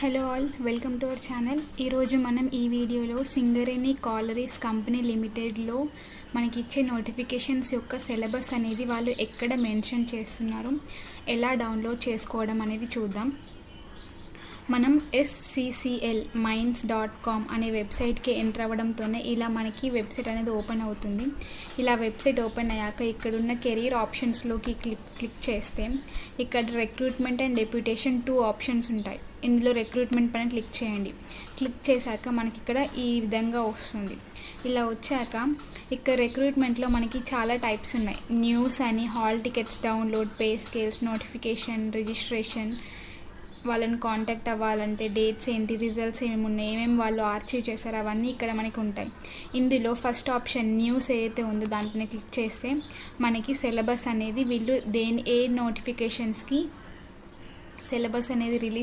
Hello all, welcome to our channel. ఈరోజు మనం ఈ వీడియోలో సింగరేణి కాలరీస్ కంపెనీ లిమిటెడ్లో మనకి ఇచ్చే నోటిఫికేషన్స్ యొక్క సిలబస్ అనేది వాళ్ళు ఎక్కడ మెన్షన్ చేస్తున్నారు, ఎలా డౌన్లోడ్ చేసుకోవడం అనేది చూద్దాం. మనం scclmines.com అనే వెబ్సైట్కి ఎంటర్ అవ్వడంతోనే ఇలా మనకి వెబ్సైట్ అనేది ఓపెన్ అవుతుంది. ఇలా వెబ్సైట్ ఓపెన్ అయ్యాక ఇక్కడున్న కెరీర్ ఆప్షన్స్లోకి క్లిక్ చేస్తే ఇక్కడ రిక్రూట్మెంట్ అండ్ డెప్యూటేషన్ 2 ఆప్షన్స్ ఉంటాయి. ఇందులో రిక్రూట్మెంట్ పైన క్లిక్ చేయండి. క్లిక్ చేశాక మనకి ఇక్కడ ఈ విధంగా వస్తుంది. ఇలా వచ్చాక ఇక్కడ రిక్రూట్మెంట్లో మనకి చాలా టైప్స్ ఉన్నాయి. న్యూస్ అని, hall tickets download, pay scales, notification, registration, వాళ్ళని కాంటాక్ట్ అవ్వాలంటే డేట్స్ ఏంటి, రిజల్ట్స్ ఏమేమి ఉన్నాయి, ఏమేమి వాళ్ళు ఆర్చీవ్ చేశారు, అవన్నీ ఇక్కడ మనకి ఉంటాయి. ఇందులో ఫస్ట్ ఆప్షన్ న్యూస్ ఏదైతే ఉందో దానిపైన క్లిక్ చేస్తే మనకి సిలబస్ అనేది వీళ్ళు ఏ నోటిఫికేషన్స్కి సిలబస్ అనేది రిలీజ్